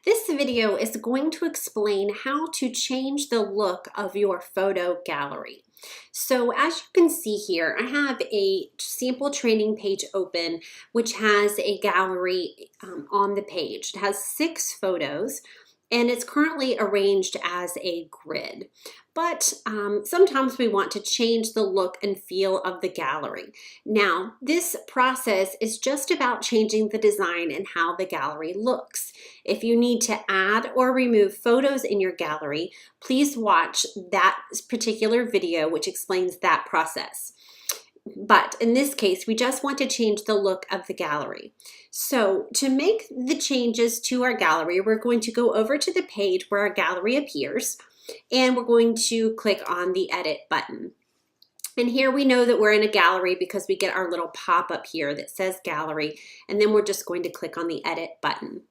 This video is going to explain how to change the look of your photo gallery. So as you can see here, I have a sample training page open, which has a gallery on the page. It has 6 photos, and it's currently arranged as a grid. But sometimes we want to change the look and feel of the gallery. Now, this process is just about changing the design and how the gallery looks. If you need to add or remove photos in your gallery, please watch that particular video which explains that process. But in this case, we just want to change the look of the gallery. So to make the changes to our gallery, we're going to go over to the page where our gallery appears, and we're going to click on the edit button. And here we know that we're in a gallery because we get our little pop-up here that says gallery, and then we're just going to click on the edit button.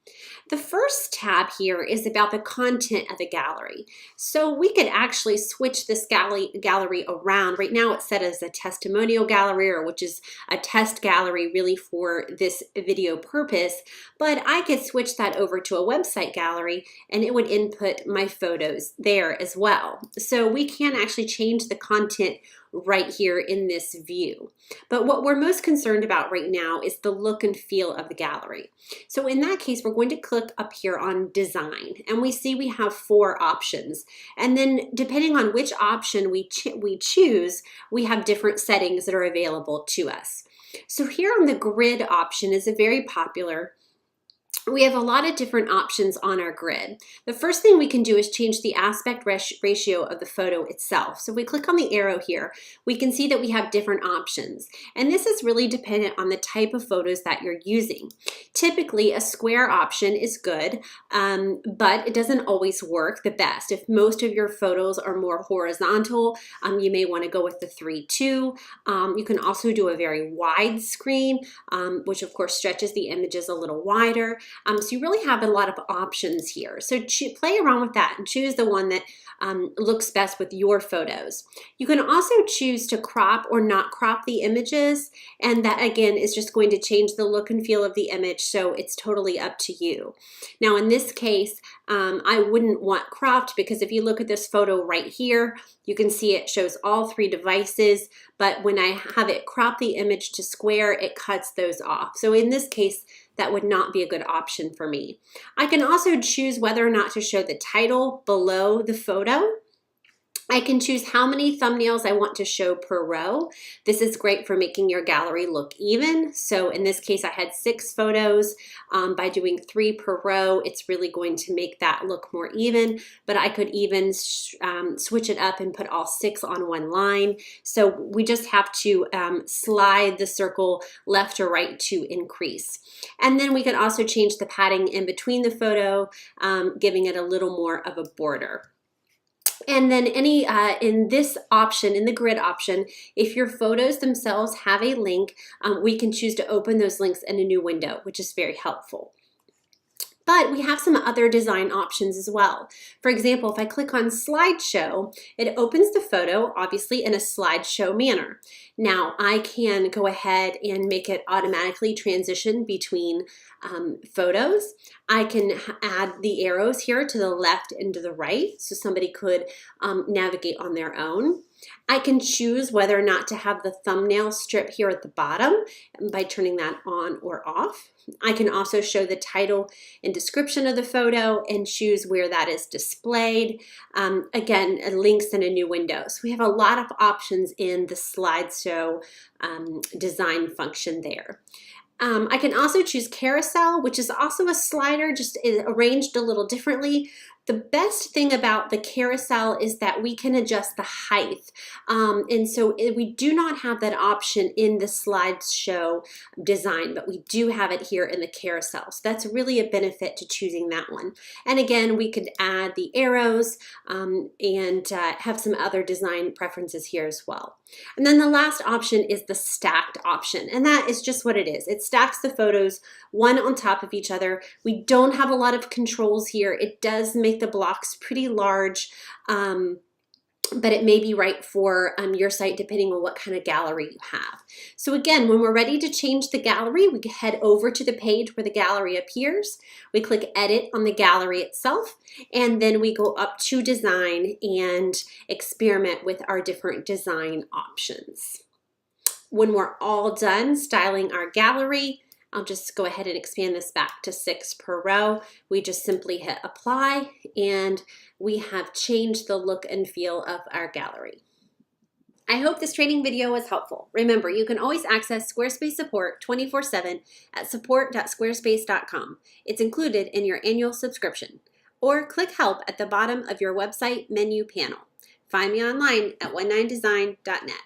The first tab here is about the content of the gallery. So we could actually switch this gallery around. Right now it's set as a testimonial gallery, or which is a test gallery really for this video purpose, but I could switch that over to a website gallery and it would input my photos there as well. So we can actually change the content right here in this view. But what we're most concerned about right now is the look and feel of the gallery. So in that case, we're going to click up here on design, and we see we have 4 options. And then depending on which option we choose, we have different settings that are available to us. So here on the grid option is a very popular. We have a lot of different options on our grid. The first thing we can do is change the aspect ratio of the photo itself. So if we click on the arrow here, we can see that we have different options. And this is really dependent on the type of photos that you're using. Typically, a square option is good, but it doesn't always work the best. If most of your photos are more horizontal, you may want to go with the 3:2. You can also do a very wide screen, which of course stretches the images a little wider. So you really have a lot of options here. So play around with that and choose the one that looks best with your photos. You can also choose to crop or not crop the images, and that again is just going to change the look and feel of the image, so it's totally up to you. Now in this case, I wouldn't want cropped, because if you look at this photo right here, you can see it shows all 3 devices, but when I have it crop the image to square, it cuts those off. So in this case, that would not be a good option for me. I can also choose whether or not to show the title below the photo. I can choose how many thumbnails I want to show per row. This is great for making your gallery look even. So in this case, I had 6 photos. By doing 3 per row, it's really going to make that look more even, but I could even switch it up and put all 6 on one line. So we just have to slide the circle left or right to increase. And then we can also change the padding in between the photo, giving it a little more of a border. And then in this option, in the grid option, if your photos themselves have a link, we can choose to open those links in a new window, which is very helpful. But we have some other design options as well. For example, if I click on slideshow, it opens the photo, obviously in a slideshow manner. Now I can go ahead and make it automatically transition between photos. I can add the arrows here to the left and to the right, so somebody could navigate on their own. I can choose whether or not to have the thumbnail strip here at the bottom by turning that on or off. I can also show the title and description of the photo and choose where that is displayed. Again, links in a new window. So we have a lot of options in the slideshow design function there. I can also choose carousel, which is also a slider, just arranged a little differently. The best thing about the carousel is that we can adjust the height. And so we do not have that option in the slideshow design, but we do have it here in the carousel. So that's really a benefit to choosing that one. And again, we could add the arrows and have some other design preferences here as well. And then the last option is the stacked option, and that is just what it is. It stacks the photos one on top of each other. We don't have a lot of controls here. It does make the blocks pretty large. but it may be right for your site depending on what kind of gallery you have. So again, when we're ready to change the gallery, we head over to the page where the gallery appears. We click Edit on the gallery itself, and then we go up to Design and experiment with our different design options. When we're all done styling our gallery, I'll just go ahead and expand this back to 6 per row. We just simply hit apply and we have changed the look and feel of our gallery. I hope this training video was helpful. Remember, you can always access Squarespace support 24/7 at support.squarespace.com. It's included in your annual subscription. Or click help at the bottom of your website menu panel. Find me online at 19design.net.